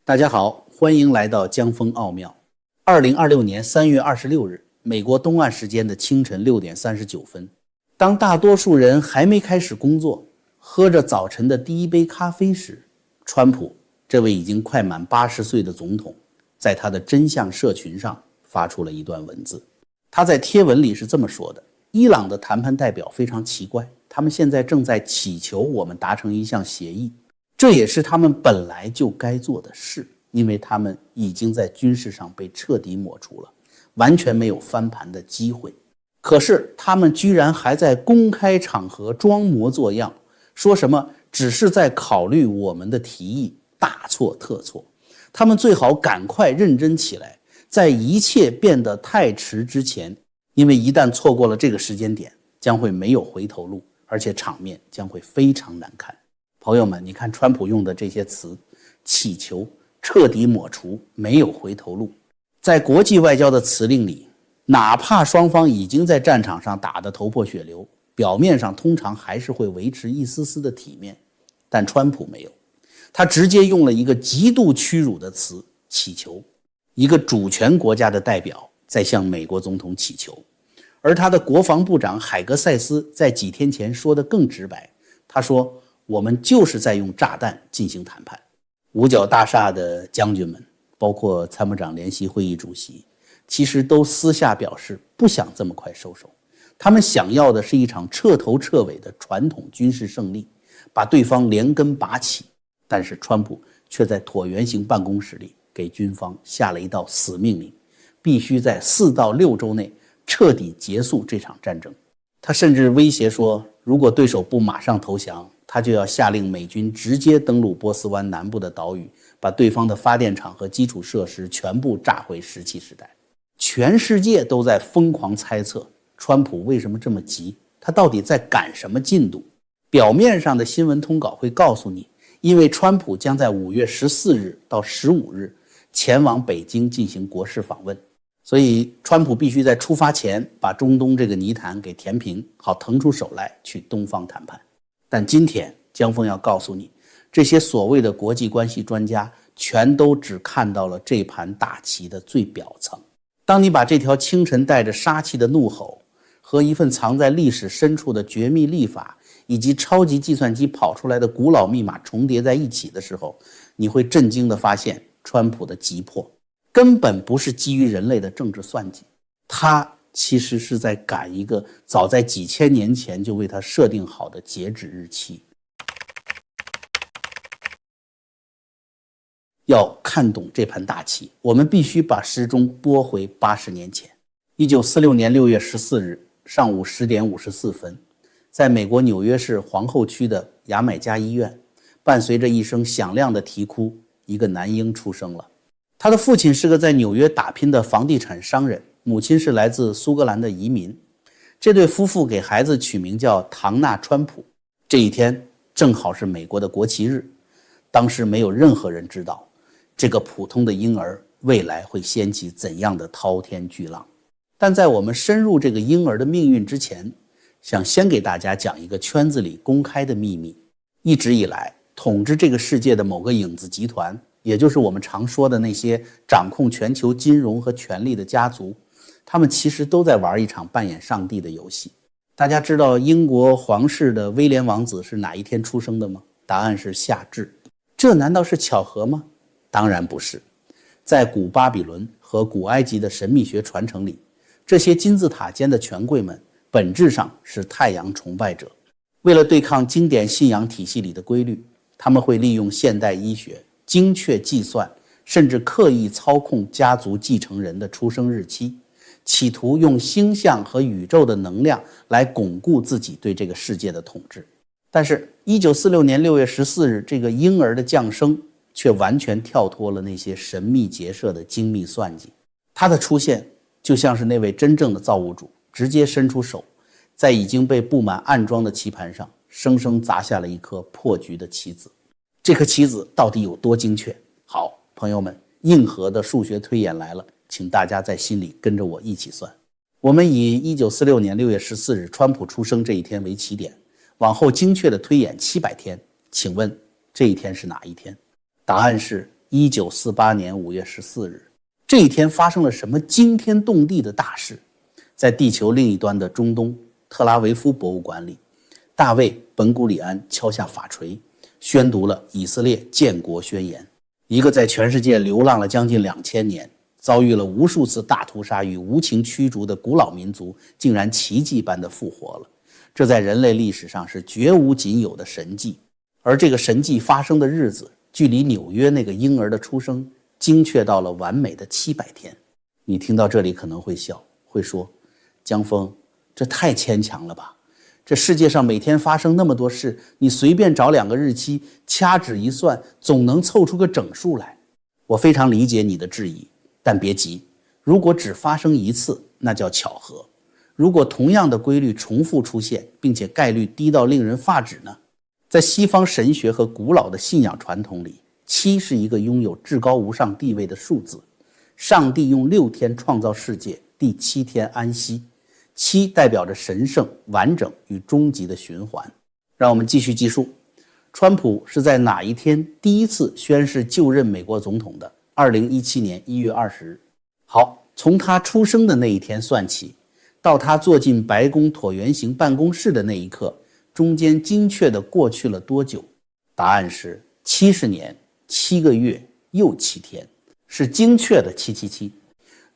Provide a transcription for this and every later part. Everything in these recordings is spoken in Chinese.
大家好，欢迎来到江峰奥妙。2026年3月26日，美国东岸时间的清晨6点39分，当大多数人还没开始工作，喝着早晨的第一杯咖啡时，川普这位已经快满80岁的总统，在他的真相社群上发出了一段文字。他在贴文里是这么说的：伊朗的谈判代表非常奇怪，他们现在正在祈求我们达成一项协议，这也是他们本来就该做的事，因为他们已经在军事上被彻底抹除了，完全没有翻盘的机会。可是他们居然还在公开场合装模作样，说什么只是在考虑我们的提议，大错特错。他们最好赶快认真起来，在一切变得太迟之前，因为一旦错过了这个时间点，将会没有回头路，而且场面将会非常难看。朋友们，你看川普用的这些词，祈求、彻底抹除、没有回头路，在国际外交的辞令里，哪怕双方已经在战场上打得头破血流，表面上通常还是会维持一丝丝的体面，但川普没有，他直接用了一个极度屈辱的词，祈求。一个主权国家的代表在向美国总统祈求，而他的国防部长海格塞斯在几天前说得更直白，他说我们就是在用炸弹进行谈判。五角大厦的将军们，包括参谋长联席会议主席，其实都私下表示不想这么快收手，他们想要的是一场彻头彻尾的传统军事胜利，把对方连根拔起。但是川普却在椭圆形办公室里给军方下了一道死命令，必须在4到6周内彻底结束这场战争。他甚至威胁说，如果对手不马上投降，他就要下令美军直接登陆波斯湾南部的岛屿，把对方的发电厂和基础设施全部炸回17时代。全世界都在疯狂猜测川普为什么这么急，他到底在赶什么进度。表面上的新闻通稿会告诉你，因为川普将在5月14日到15日前往北京进行国事访问，所以川普必须在出发前把中东这个泥潭给填平，好腾出手来去东方谈判。但今天江峰要告诉你，这些所谓的国际关系专家全都只看到了这盘大棋的最表层。当你把这条清晨带着杀气的怒吼和一份藏在历史深处的绝密立法以及超级计算机跑出来的古老密码重叠在一起的时候，你会震惊地发现，川普的急迫根本不是基于人类的政治算计，他其实是在赶一个早在几千年前就为他设定好的截止日期。要看懂这盘大棋，我们必须把时钟拨回80年前。1946年6月14日上午10点54分，在美国纽约市皇后区的牙买加医院，伴随着一声响亮的啼哭，一个男婴出生了。他的父亲是个在纽约打拼的房地产商人，母亲是来自苏格兰的移民。这对夫妇给孩子取名叫唐纳·川普。这一天正好是美国的国旗日，当时没有任何人知道这个普通的婴儿未来会掀起怎样的滔天巨浪。但在我们深入这个婴儿的命运之前，想先给大家讲一个圈子里公开的秘密。一直以来，统治这个世界的某个影子集团，也就是我们常说的那些掌控全球金融和权力的家族，他们其实都在玩一场扮演上帝的游戏。大家知道英国皇室的威廉王子是哪一天出生的吗？答案是夏至。这难道是巧合吗？当然不是。在古巴比伦和古埃及的神秘学传承里，这些金字塔尖的权贵们本质上是太阳崇拜者。为了对抗经典信仰体系里的规律，他们会利用现代医学精确计算，甚至刻意操控家族继承人的出生日期，企图用星象和宇宙的能量来巩固自己对这个世界的统治。但是1946年6月14日这个婴儿的降生却完全跳脱了那些神秘结社的精密算计。他的出现就像是那位真正的造物主直接伸出手，在已经被布满暗桩的棋盘上生生砸下了一颗破局的棋子。这颗棋子到底有多精确？好，朋友们，硬核的数学推演来了，请大家在心里跟着我一起算。我们以1946年6月14日川普出生这一天为起点，往后精确的推演700天，请问这一天是哪一天？答案是1948年5月14日，这一天发生了什么惊天动地的大事？在地球另一端的中东特拉维夫博物馆里，大卫·本古里安敲下法锤，宣读了以色列建国宣言。一个在全世界流浪了将近2000年，遭遇了无数次大屠杀与无情驱逐的古老民族，竟然奇迹般的复活了。这在人类历史上是绝无仅有的神迹。而这个神迹发生的日子，距离纽约那个婴儿的出生精确到了完美的700天。你听到这里可能会笑，会说，江峰，这太牵强了吧？这世界上每天发生那么多事，你随便找2个日期，掐指一算，总能凑出个整数来。我非常理解你的质疑，但别急，如果只发生一次，那叫巧合；如果同样的规律重复出现，并且概率低到令人发指呢？在西方神学和古老的信仰传统里，7是一个拥有至高无上地位的数字。上帝用6天创造世界，第7天安息。7代表着神圣、完整与终极的循环。让我们继续计数，川普是在哪一天第一次宣誓就任美国总统的？2017年1月20日。好，从他出生的那一天算起，到他坐进白宫椭圆形办公室的那一刻，中间精确地过去了多久？答案是70年7个月又7天，是精确的777。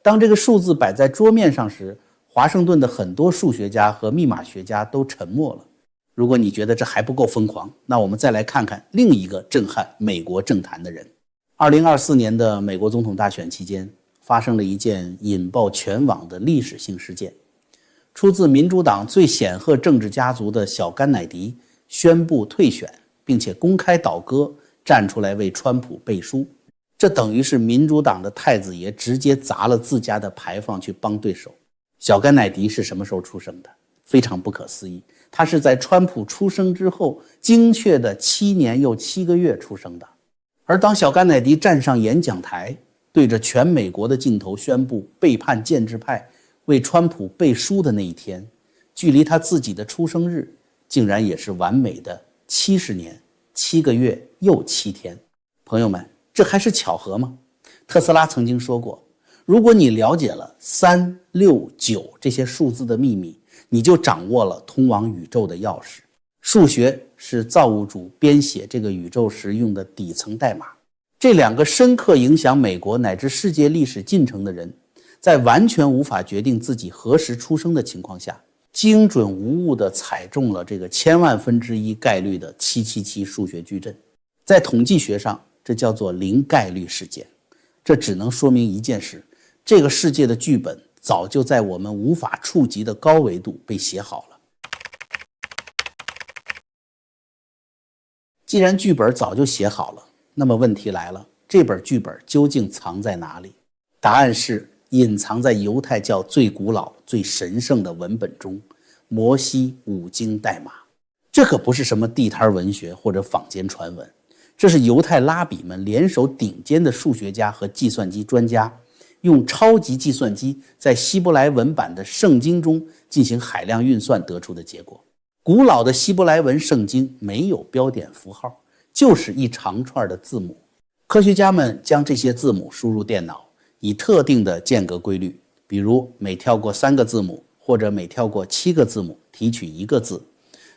当这个数字摆在桌面上时，华盛顿的很多数学家和密码学家都沉默了。如果你觉得这还不够疯狂，那我们再来看看另一个震撼美国政坛的人。2024年的美国总统大选期间，发生了一件引爆全网的历史性事件。出自民主党最显赫政治家族的小甘乃迪宣布退选，并且公开倒戈，站出来为川普背书。这等于是民主党的太子爷直接砸了自家的牌坊去帮对手。小甘乃迪是什么时候出生的？非常不可思议，他是在川普出生之后精确的7年又7个月出生的。而当小甘乃迪站上演讲台，对着全美国的镜头宣布背叛建制派，为川普背书的那一天，距离他自己的出生日竟然也是完美的70年7个月又7天。朋友们，这还是巧合吗？特斯拉曾经说过，如果你了解了3、6、9这些数字的秘密，你就掌握了通往宇宙的钥匙。数学是造物主编写这个宇宙时用的底层代码。这2个深刻影响美国乃至世界历史进程的人，在完全无法决定自己何时出生的情况下，精准无误地踩中了这个千万分之一概率的777数学矩阵。在统计学上，这叫做零概率事件。这只能说明一件事，这个世界的剧本早就在我们无法触及的高维度被写好了。既然剧本早就写好了，那么问题来了，这本剧本究竟藏在哪里？答案是隐藏在犹太教最古老、最神圣的文本中，摩西五经代码。这可不是什么地摊文学或者坊间传闻，这是犹太拉比们联手顶尖的数学家和计算机专家，用超级计算机在希伯来文版的圣经中进行海量运算得出的结果。古老的希伯来文圣经没有标点符号，就是一长串的字母。科学家们将这些字母输入电脑，以特定的间隔规律，比如每跳过3个字母，或者每跳过7个字母提取1个字，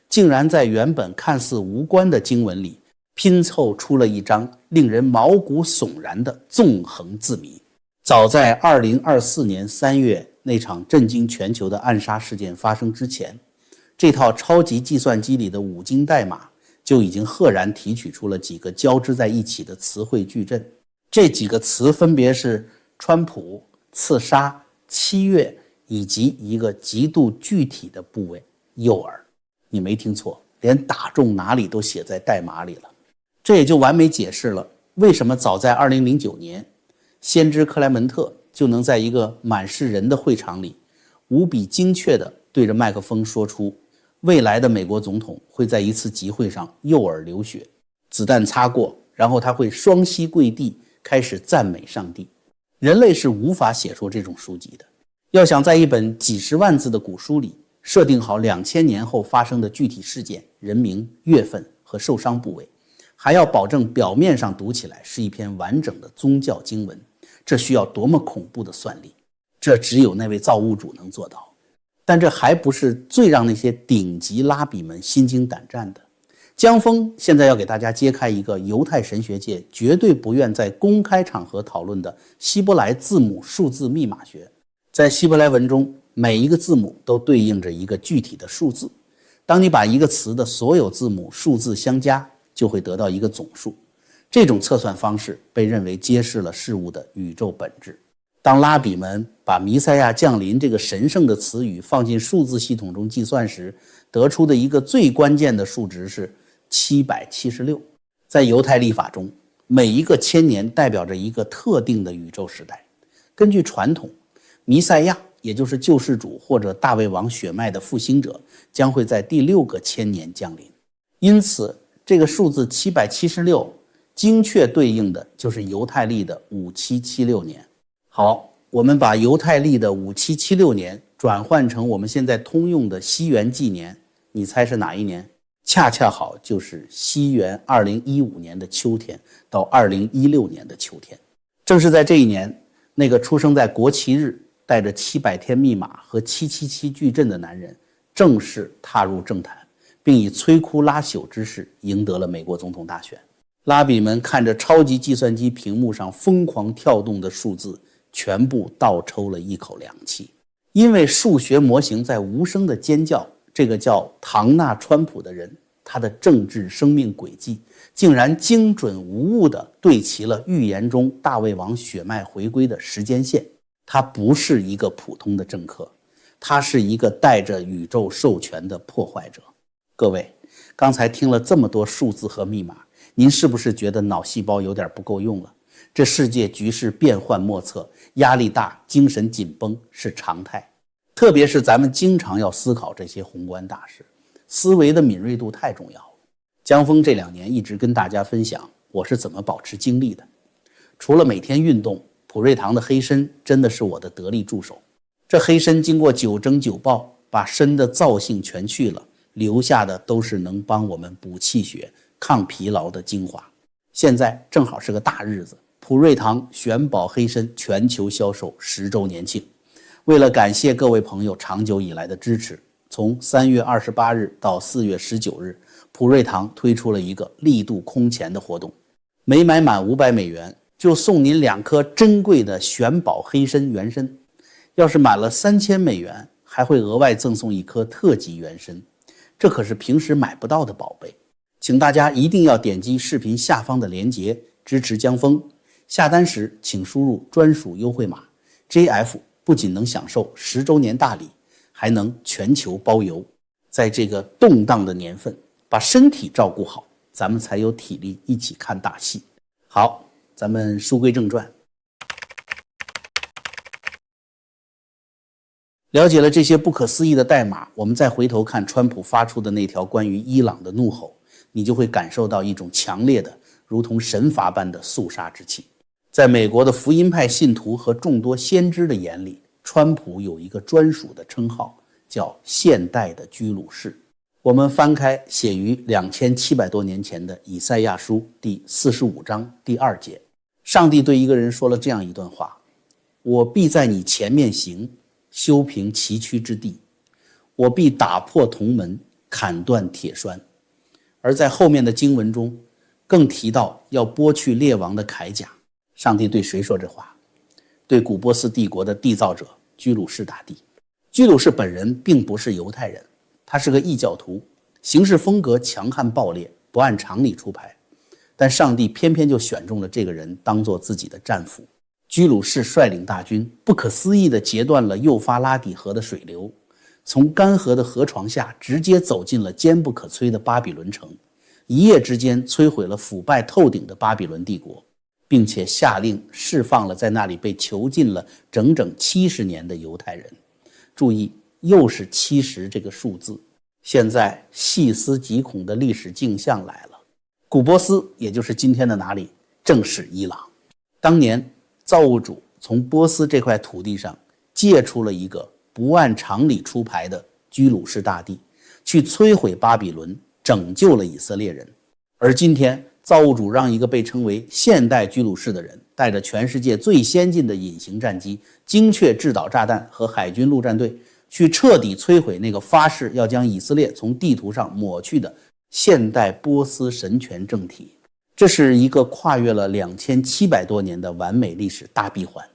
竟然在原本看似无关的经文里拼凑出了一张令人毛骨悚然的纵横字谜。早在2024年3月那场震惊全球的暗杀事件发生之前，这套超级计算机里的五经代码就已经赫然提取出了几个交织在一起的词汇矩阵。这几个词分别是川普、刺杀、7月以及一个极度具体的部位诱饵。你没听错，连打中哪里都写在代码里了。这也就完美解释了为什么早在2009年，先知克莱门特就能在一个满是人的会场里无比精确地对着麦克风说出未来的美国总统会在一次集会上诱饵流血，子弹擦过，然后他会双膝跪地开始赞美上帝。人类是无法写出这种书籍的。要想在一本几十万字的古书里设定好2000年后发生的具体事件、人名、月份和受伤部位，还要保证表面上读起来是一篇完整的宗教经文，这需要多么恐怖的算力，这只有那位造物主能做到。但这还不是最让那些顶级拉比们心惊胆战的。江峰现在要给大家揭开一个犹太神学界绝对不愿在公开场合讨论的希伯来字母数字密码学。在希伯来文中，每一个字母都对应着一个具体的数字，当你把一个词的所有字母数字相加，就会得到一个总数。这种测算方式被认为揭示了事物的宇宙本质。当拉比们把弥赛亚降临这个神圣的词语放进数字系统中计算时，得出的一个最关键的数值是776。在犹太历法中，每一个千年代表着一个特定的宇宙时代。根据传统，弥赛亚也就是救世主或者大卫王血脉的复兴者将会在第6个千年降临。因此这个数字776精确对应的就是犹太历的5776年。好，我们把犹太历的5776年转换成我们现在通用的西元纪年，你猜是哪一年？恰恰好就是西元2015年的秋天到2016年的秋天。正是在这一年，那个出生在国旗日带着700天密码和777矩阵的男人正式踏入政坛，并以摧枯拉朽之势赢得了美国总统大选。拉比们看着超级计算机屏幕上疯狂跳动的数字，全部倒抽了一口凉气。因为数学模型在无声的尖叫，这个叫唐纳川普的人，他的政治生命轨迹竟然精准无误地对齐了预言中大卫王血脉回归的时间线。他不是一个普通的政客，他是一个带着宇宙授权的破坏者。各位，刚才听了这么多数字和密码，您是不是觉得脑细胞有点不够用了？这世界局势变幻莫测，压力大，精神紧绷是常态。特别是咱们经常要思考这些宏观大事，思维的敏锐度太重要了。江峰这2年一直跟大家分享我是怎么保持精力的。除了每天运动，普瑞堂的黑参真的是我的得力助手。这黑参经过9蒸9爆，把参的燥性全去了，留下的都是能帮我们补气血、抗疲劳的精华。现在正好是个大日子，普瑞堂玄宝黑参全球销售10周年庆。为了感谢各位朋友长久以来的支持，从3月28日到4月19日，普瑞堂推出了一个力度空前的活动，每买满500美元就送您2颗珍贵的玄宝黑参原参，要是满了3000美元还会额外赠送1颗特级原参，这可是平时买不到的宝贝。请大家一定要点击视频下方的链接支持江峰，下单时请输入专属优惠码 JF， 不仅能享受10周年大礼，还能全球包邮。在这个动荡的年份，把身体照顾好，咱们才有体力一起看大戏。好，咱们书归正传。了解了这些不可思议的代码，我们再回头看川普发出的那条关于伊朗的怒吼，你就会感受到一种强烈的如同神罚般的肃杀之气。在美国的福音派信徒和众多先知的眼里，川普有一个专属的称号，叫现代的居鲁士。我们翻开写于2700多年前的以赛亚书第45章第2节，上帝对一个人说了这样一段话：我必在你前面行，修平崎岖之地，我必打破铜门，砍断铁栓。而在后面的经文中更提到要剥去列王的铠甲。上帝对谁说这话？对古波斯帝国的缔造者居鲁士大帝。居鲁士本人并不是犹太人，他是个异教徒，行事风格强悍暴烈，不按常理出牌。但上帝偏偏就选中了这个人当做自己的战俘。居鲁士率领大军不可思议地截断了幼发拉底河的水流，从干涸的河床下直接走进了坚不可摧的巴比伦城，一夜之间摧毁了腐败透顶的巴比伦帝国，并且下令释放了在那里被囚禁了整整70年的犹太人。注意，又是70这个数字。现在细思极恐的历史镜像来了，古波斯也就是今天的哪里，正是伊朗。当年造物主从波斯这块土地上借出了一个不按常理出牌的居鲁士大帝，去摧毁巴比伦，拯救了以色列人。而今天造物主让一个被称为现代居鲁士的人，带着全世界最先进的隐形战机、精确制导炸弹和海军陆战队，去彻底摧毁那个发誓要将以色列从地图上抹去的现代波斯神权政体。这是一个跨越了2700多年的完美历史大闭环。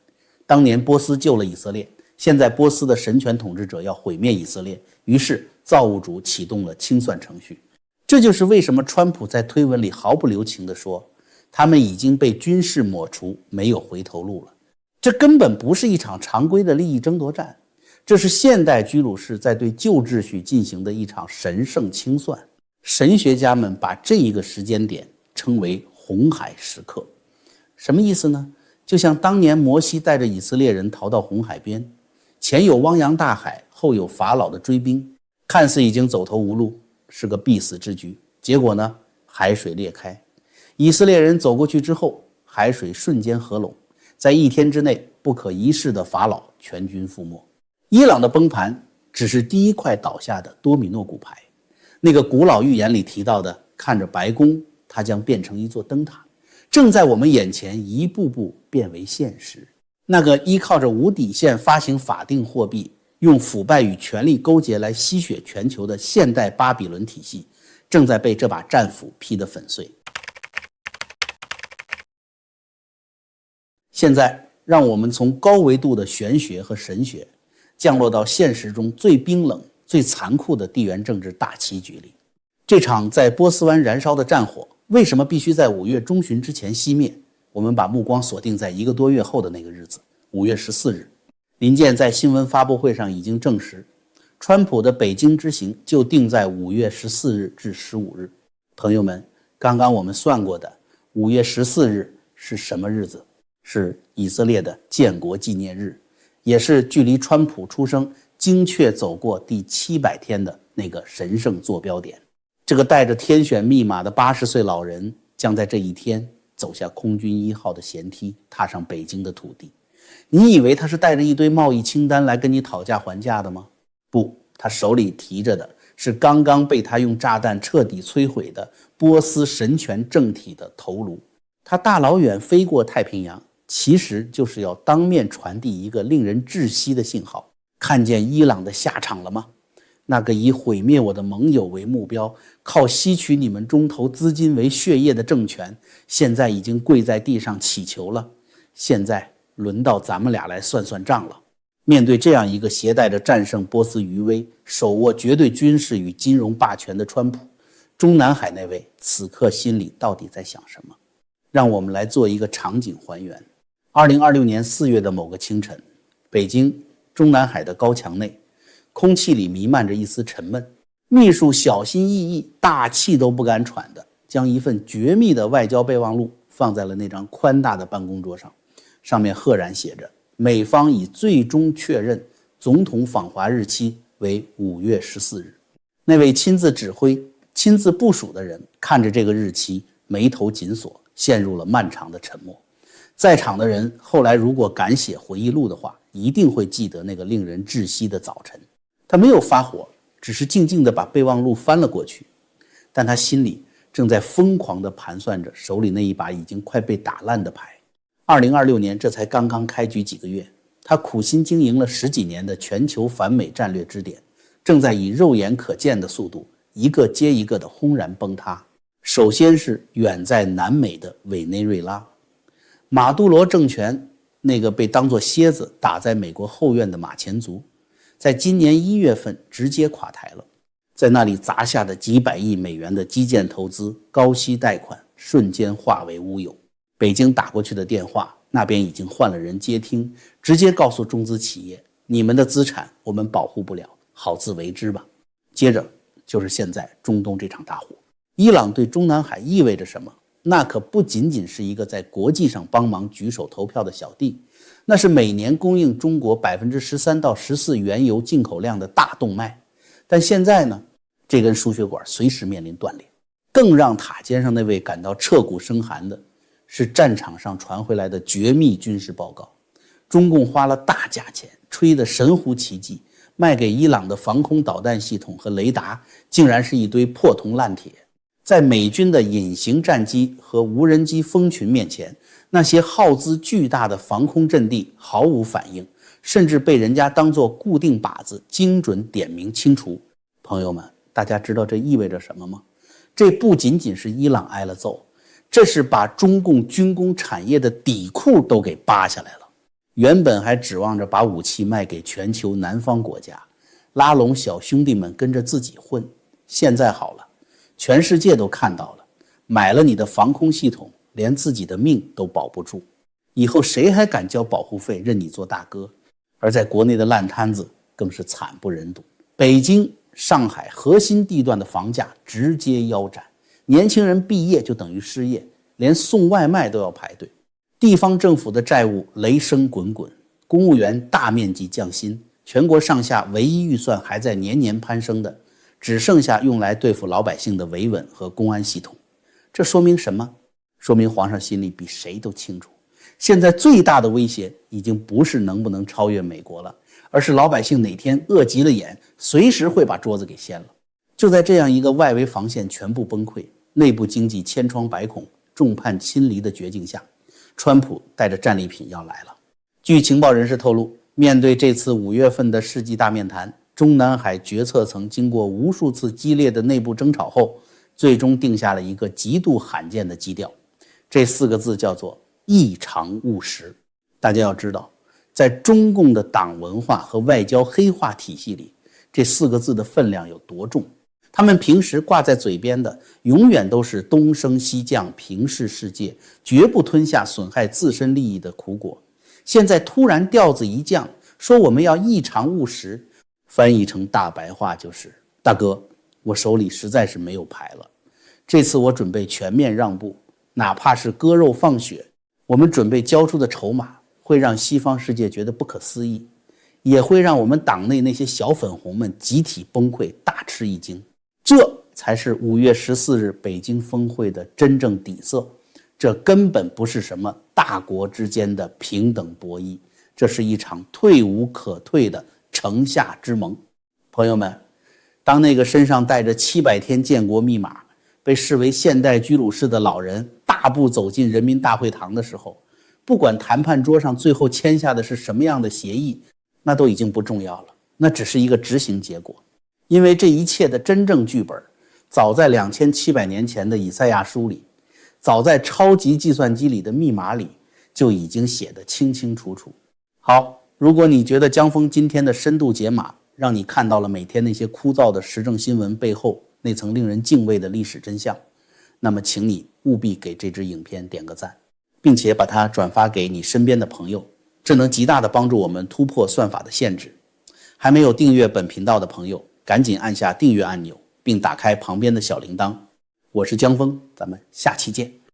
当年波斯救了以色列，现在波斯的神权统治者要毁灭以色列，于是造物主启动了清算程序。这就是为什么川普在推文里毫不留情地说，他们已经被军事抹除，没有回头路了。这根本不是一场常规的利益争夺战，这是现代居鲁士在对旧秩序进行的一场神圣清算。神学家们把这一个时间点称为红海时刻。什么意思呢？就像当年摩西带着以色列人逃到红海边，前有汪洋大海，后有法老的追兵，看似已经走投无路，是个必死之局。结果呢，海水裂开，以色列人走过去之后，海水瞬间合拢，在1天之内，不可一世的法老全军覆没。伊朗的崩盘只是第一块倒下的多米诺骨牌。那个古老预言里提到的，看着白宫，它将变成一座灯塔，正在我们眼前一步步变为现实。那个依靠着无底线发行法定货币，用腐败与权力勾结来吸血全球的现代巴比伦体系，正在被这把战斧劈得粉碎。现在让我们从高维度的玄学和神学降落到现实中最冰冷最残酷的地缘政治大棋局里。这场在波斯湾燃烧的战火为什么必须在5月中旬之前熄灭？我们把目光锁定在1个多月后的那个日子，5月14日。林健在新闻发布会上已经证实，川普的北京之行就定在5月14日至15日。朋友们，刚刚我们算过的5月14日是什么日子？是以色列的建国纪念日，也是距离川普出生精确走过第700天的那个神圣坐标点。这个带着天选密码的80岁老人将在这一天走下空军1号的舷梯，踏上北京的土地。你以为他是带着一堆贸易清单来跟你讨价还价的吗？不，他手里提着的是刚刚被他用炸弹彻底摧毁的波斯神权政体的头颅。他大老远飞过太平洋，其实就是要当面传递一个令人窒息的信号。看见伊朗的下场了吗？那个以毁灭我的盟友为目标，靠吸取你们中投资金为血液的政权，现在已经跪在地上祈求了。现在轮到咱们俩来算算账了。面对这样一个携带着战胜波斯余威、手握绝对军事与金融霸权的川普，中南海那位此刻心里到底在想什么？让我们来做一个场景还原。2026年4月的某个清晨，北京中南海的高墙内，空气里弥漫着一丝沉闷。秘书小心翼翼，大气都不敢喘的将一份绝密的外交备忘录放在了那张宽大的办公桌上，上面赫然写着美方已最终确认总统访华日期为5月14日。那位亲自指挥、亲自部署的人看着这个日期，眉头紧锁，陷入了漫长的沉默。在场的人后来如果敢写回忆录的话，一定会记得那个令人窒息的早晨。他没有发火，只是静静地把备忘录翻了过去，但他心里正在疯狂地盘算着手里那一把已经快被打烂的牌。2026年这才刚刚开局几个月，他苦心经营了10几年的全球反美战略支点，正在以肉眼可见的速度一个接一个的轰然崩塌。首先是远在南美的委内瑞拉，马杜罗政权那个被当作蝎子打在美国后院的马前卒，在今年1月份直接垮台了。在那里砸下的几百亿美元的基建投资、高息贷款瞬间化为乌有。北京打过去的电话，那边已经换了人接听，直接告诉中资企业，你们的资产我们保护不了，好自为之吧。接着就是现在中东这场大火。伊朗对中南海意味着什么？那可不仅仅是一个在国际上帮忙举手投票的小弟，那是每年供应中国13%到14%原油进口量的大动脉。但现在呢，这根输血管随时面临断裂。更让塔尖上那位感到彻骨生寒的是战场上传回来的绝密军事报告。中共花了大价钱吹得神乎其技，卖给伊朗的防空导弹系统和雷达竟然是一堆破铜烂铁。在美军的隐形战机和无人机蜂群面前，那些耗资巨大的防空阵地毫无反应，甚至被人家当作固定靶子，精准点名清除。朋友们，大家知道这意味着什么吗？这不仅仅是伊朗挨了揍，这是把中共军工产业的底裤都给扒下来了。原本还指望着把武器卖给全球南方国家，拉拢小兄弟们跟着自己混，现在好了，全世界都看到了，买了你的防空系统，连自己的命都保不住，以后谁还敢交保护费任你做大哥？而在国内的烂摊子更是惨不忍睹，北京、上海核心地段的房价直接腰斩，年轻人毕业就等于失业，连送外卖都要排队。地方政府的债务雷声滚滚，公务员大面积降薪，全国上下唯一预算还在年年攀升的，只剩下用来对付老百姓的维稳和公安系统。这说明什么？说明皇上心里比谁都清楚，现在最大的威胁已经不是能不能超越美国了，而是老百姓哪天饿急了眼，随时会把桌子给掀了。就在这样一个外围防线全部崩溃，内部经济千疮百孔、众叛亲离的绝境下，川普带着战利品要来了。据情报人士透露，面对这次5月份的世纪大面谈，中南海决策层经过无数次激烈的内部争吵后，最终定下了一个极度罕见的基调，这4个字叫做异常务实。大家要知道，在中共的党文化和外交黑化体系里，这4个字的分量有多重？他们平时挂在嘴边的永远都是东升西降、平视世界，绝不吞下损害自身利益的苦果。现在突然调子一降，说我们要异常务实，翻译成大白话就是：大哥，我手里实在是没有牌了，这次我准备全面让步，哪怕是割肉放血，我们准备交出的筹码会让西方世界觉得不可思议，也会让我们党内那些小粉红们集体崩溃，大吃一惊。这才是5月14日北京峰会的真正底色，这根本不是什么大国之间的平等博弈，这是一场退无可退的城下之盟。朋友们，当那个身上带着700天建国密码，被视为现代居鲁士的老人大步走进人民大会堂的时候，不管谈判桌上最后签下的是什么样的协议，那都已经不重要了，那只是一个执行结果。因为这一切的真正剧本，早在2700年前的以赛亚书里，早在超级计算机里的密码里，就已经写得清清楚楚。好，如果你觉得江峰今天的深度解码让你看到了每天那些枯燥的时政新闻背后那层令人敬畏的历史真相，那么请你务必给这支影片点个赞，并且把它转发给你身边的朋友，这能极大的帮助我们突破算法的限制。还没有订阅本频道的朋友，赶紧按下订阅按钮，并打开旁边的小铃铛。我是江峰，咱们下期见。